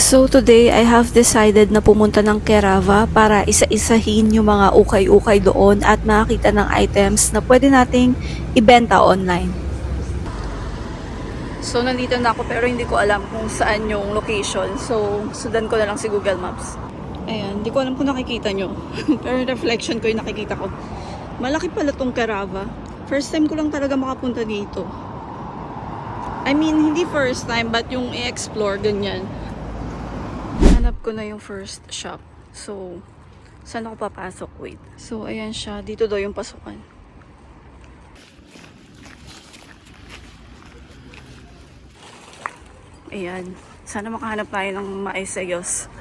So today, I have decided na pumunta ng Kerava para isa-isahin yung mga ukay-ukay doon at makakita ng items na pwede nating ibenta online. So nandito na ako pero hindi ko alam kung saan yung location. So sundan ko na lang si Google Maps. Ayan, hindi ko alam kung nakikita nyo. Pero reflection ko yung nakikita ko. Malaki pala tong Kerava. First time ko lang talaga makapunta dito. I mean, hindi first time but yung i-explore ganyan. Hanap ko na yung first shop. So, saan ako papasok? Wait. So, ayan siya. Dito daw yung pasukan. Ayan. Sana makahanap tayo ng maayos-ayos.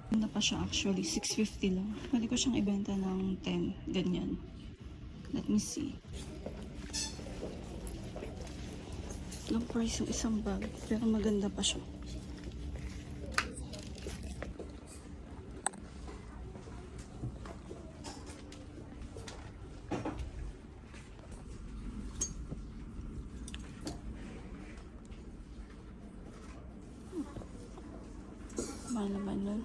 Ganda pa siya actually. 650 lang. Pwede ko siyang ibenta ng 10. Ganyan. Let me see. Low price yung isang bag. Pero maganda pa siya. Mahal naman nun.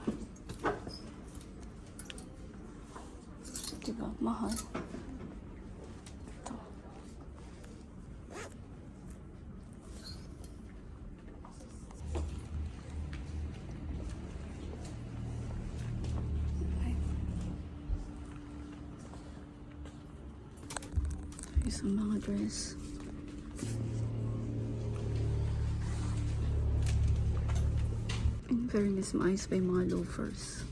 Diba? Mahal. Ito. Isang mga dress. In fairness, maayos pa yung mga loafers.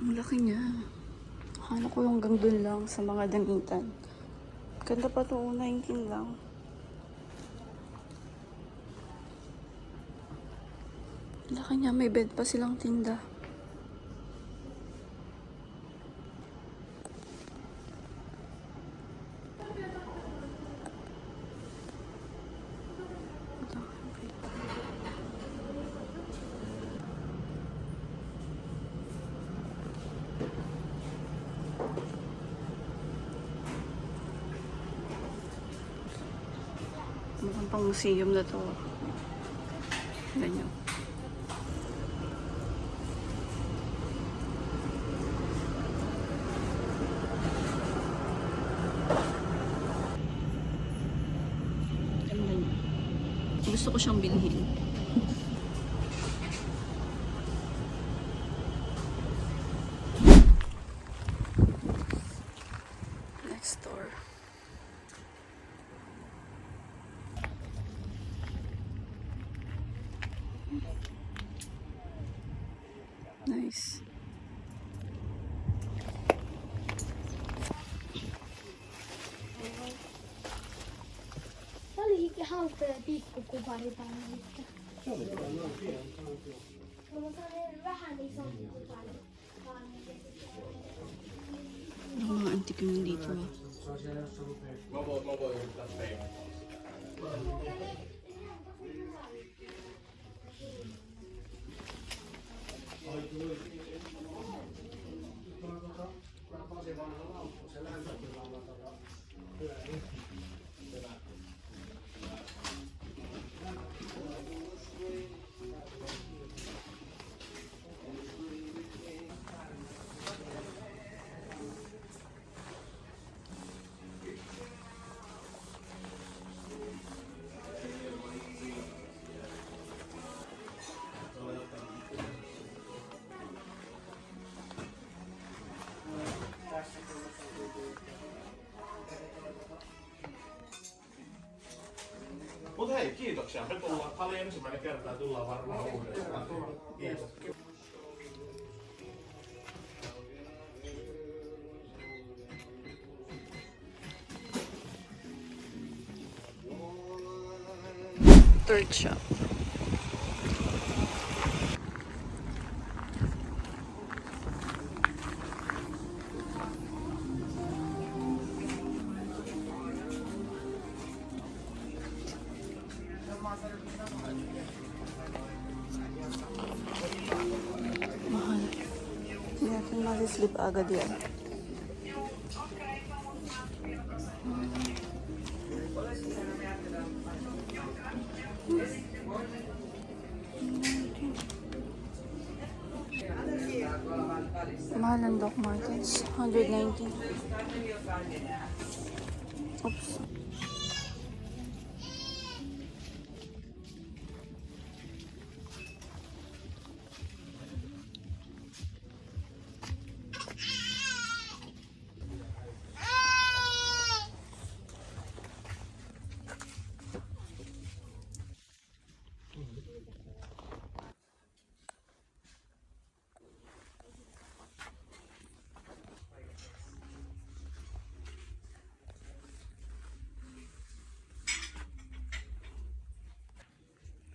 Ang laki niya. Akala ko yung hanggang dun lang sa mga damitan. Ganda pa ito, 19 lang. Laki niya, may bed pa silang tinda. Mukhang pang museum na to. Ganyan. Ganda niya. Gusto ko siyang bilhin. Next door. Nice. Oli hausta ja pikkukupari tämmöistä. Mutta vähän isompi kupari. Ang mga antique yung dito. Mutta hei, kiitoksia. Me tullaan, tämä oli ensimmäinen kerta ja tullaan varmaan uudestaan. Kiitos. Third shop. Hindi natin masislip agad yan. Mahal ang Doc Martens. 119. Oops.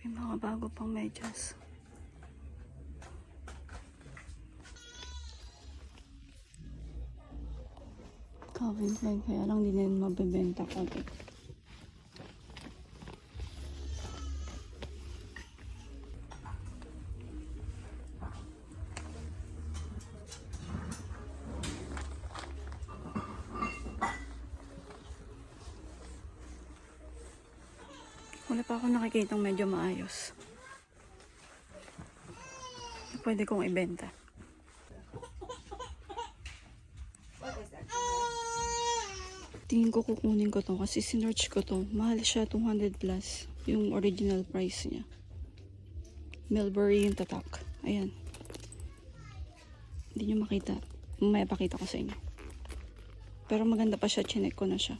May mga bago pang medyas. Calvin Klein, kaya lang di na yun mabibenta kagad. Wala pa ako nakikitang medyo maayos. Pwede kong ibenta. Tingin ko kukunin ko to kasi sinearch ko to. Mahal siya, 200 plus. Yung original price niya. Milbury yung tatak. Ayan. Hindi nyo makita. Mamaya pakita ko sa inyo. Pero maganda pa siya. Chinek ko na siya.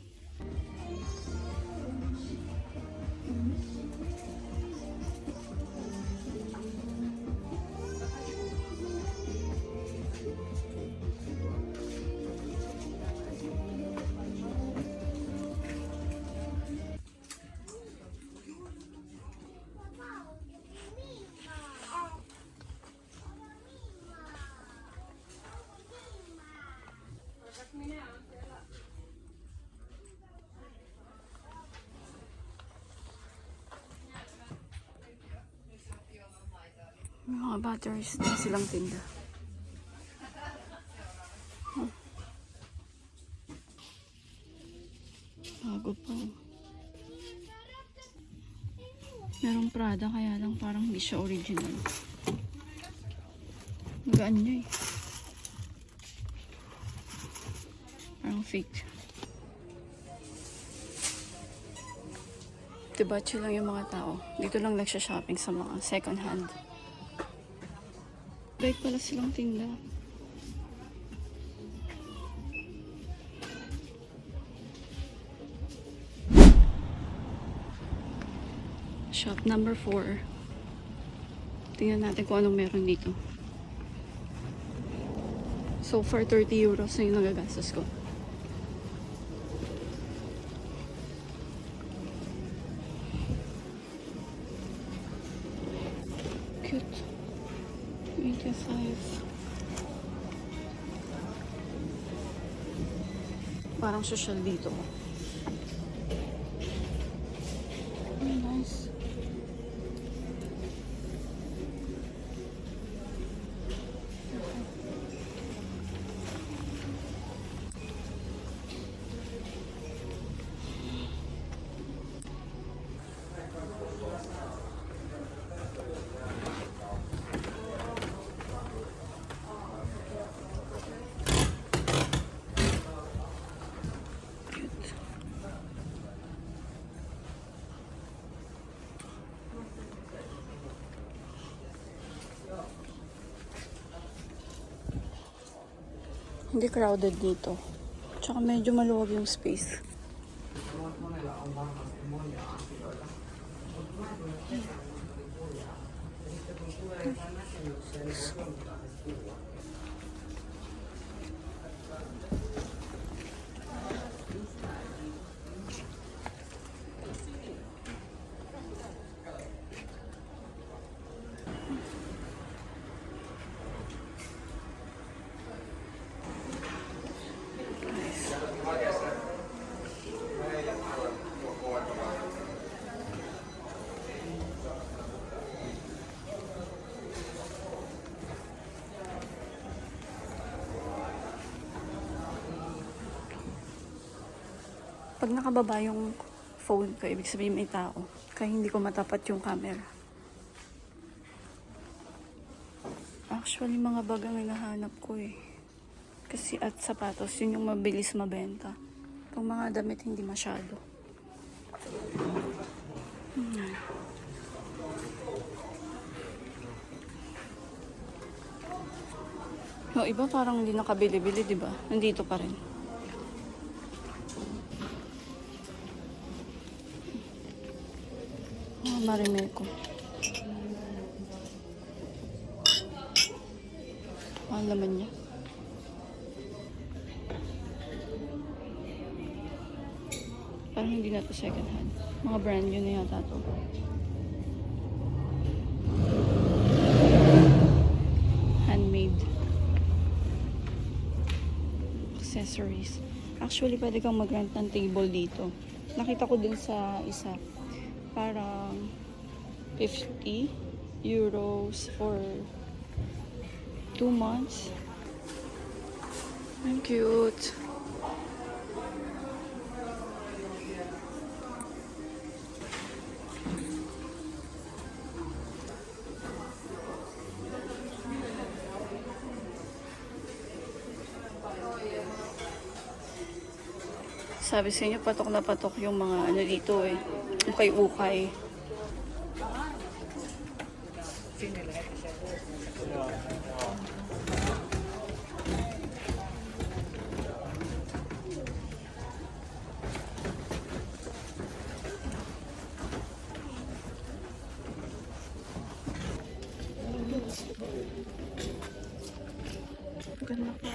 May mga batteries na silang tinda. Bago pa. Merong Prada kaya lang parang hindi siya original. Magaan niya eh. Parang fake. Diba chill lang yung mga tao. Dito lang nagsha-shopping sa mga second hand. Break pala silang tinda. Shop number 4. Tingnan natin kung anong meron dito. So far 30 euros na yung nagagastos ko. Cute. 25. Parang social dito. Nice. Hindi crowded dito. Tsaka medyo maluwag yung space. Pag nakababa yung phone ko, ibig sabihin may tao. Kaya hindi ko matapat yung camera. Actually, mga bag ang hinahanap ko eh. Kasi at sapatos, yun yung mabilis mabenta. Itong mga damit, hindi masyado. Yung iba parang hindi nakabili-bili, di ba? Nandito pa rin. Marimeko. Ang laman niya. Parang hindi na to second hand. Mga brand new na yata to. Handmade. Accessories. Actually, pwede kang mag-rent ng table dito. Nakita ko din sa isa. Parang 50 euros for 2 months. Ang cute. Sabi sa inyo, patok na patok yung mga ano dito eh. Ukay-ukay. Ganda po.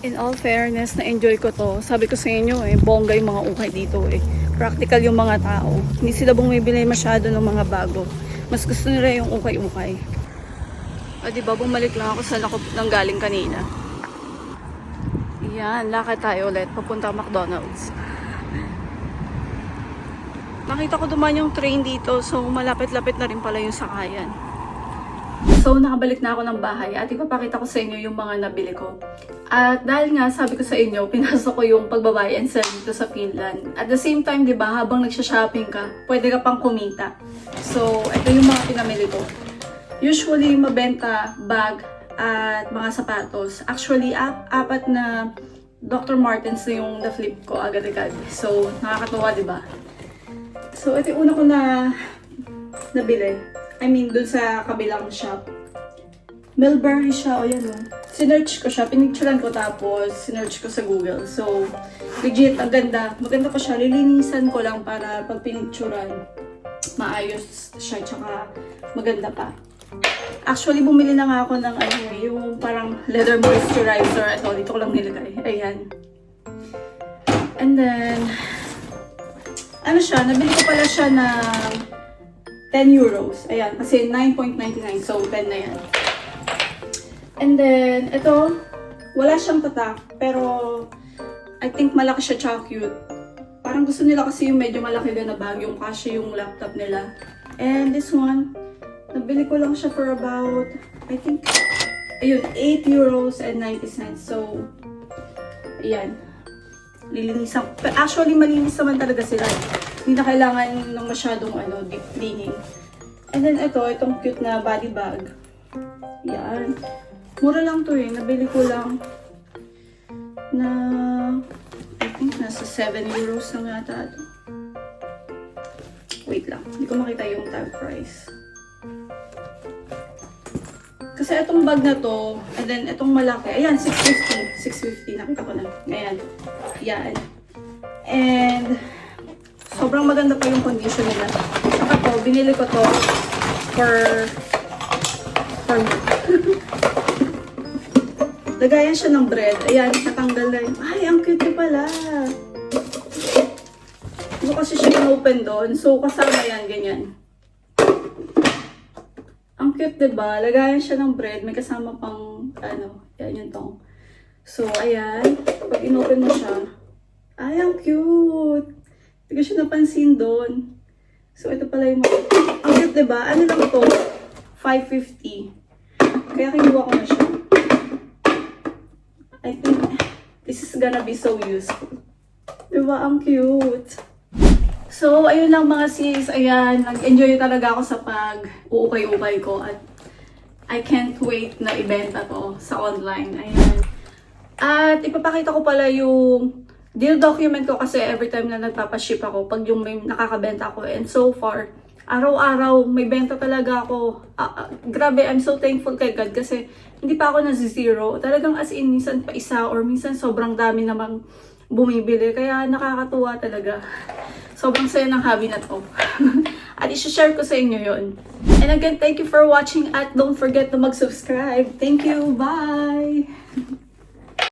In all fairness, na-enjoy ko to. Sabi ko sa inyo eh, bongga yung mga ukay dito eh. Practical yung mga tao. Hindi sila bumibili masyado ng mga bago. Mas gusto nila yung ukay-ukay. Diba, bumalik lang ako sa nang galing kanina. Yan, lakad tayo ulit. Papunta McDonald's. Nakita ko duman yung train dito, so malapit-lapit na rin pala yung sakayan. So, nakabalik na ako ng bahay at ipapakita ko sa inyo yung mga nabili ko. At dahil nga, sabi ko sa inyo, pinasok ko yung pagbabuy and sell dito sa Finland. At the same time, di ba, habang nagsha-shopping ka, pwede ka pang kumita. So, ito yung mga pinamili ko. Usually, mabenta, bag, at mga sapatos. Actually, apat na Dr. Martens na yung na-flip ko agad-agad. So, nakakatuwa, di ba? So, ito yung una ko na nabili. I mean, dun sa kabilang shop. Melberry siya, o yan o. Sinearch ko siya, pinicturean ko tapos sinearch ko sa Google. So, legit, ang ganda. Maganda pa siya, lilinisan ko lang para pag pinicturean, maayos siya, tsaka maganda pa. Actually, bumili na nga ako ng ano, yung parang leather moisturizer. Ito, dito ko lang nilagay. Ayan. And then, ano siya, nabili ko pala siya ng 10 euros. Ayan, kasi 9.99. So, 10 na yan. And then, ito, wala siyang tatak. Pero, I think malaki siya tsaka cute. Parang gusto nila kasi yung medyo malaki na bag, yung kasya yung laptop nila. And this one, nabili ko lang siya for about, I think, ayun, 8 euros and 90 cents. So, ayan. Lilinisan. Actually, malinis naman talaga sila. Hindi na kailangan ng masyadong deep cleaning. And then ito, itong cute na body bag. Yan. Mura lang to eh. Nabili ko lang na, I think nasa 7 euros lang yata ito. Wait lang. Hindi ko makita yung tag price. Kasi itong bag na to, and then itong malaki, ayan, 650. 650, nakita ko na. Ayan. Yan. And, sobrang maganda pa yung condition nila. Saka to, binili ko to for me. Lagayan siya ng bread. Ayan, natanggal na yun. Ay, ang cute pala. Ito kasi siya in-open doon. So, kasama yan, ganyan. Ang cute, diba? Lagayan siya ng bread. May kasama pang, yan yung tong. So, ayan. Pag in-open mo siya, ay, ang cute. Hindi ko siya napansin doon. So, ito pala yung mga... Ang cute, diba? Ano lang ito? 550. Kaya kinuha ko na siya. I think this is gonna be so useful. Diba? Ang cute. So, ayun lang mga sis. Ayan, nag-enjoy talaga ako sa pag-uukay-ukay ko. At I can't wait na ibenta to sa online. Ayan. At ipapakita ko pala yung deal document ko kasi every time na nagpapaship ako, pag yung may nakakabenta ako. And so far, araw-araw may benta talaga ako. Grabe, I'm so thankful kay God kasi hindi pa ako nasi-zero. Talagang as in, minsan pa isa or minsan sobrang dami namang bumibili. Kaya nakakatuwa talaga. Sobrang saya ng hobby na to. At i-share ko sa inyo yon. And again, thank you for watching at don't forget to mag-subscribe. Thank you. Bye!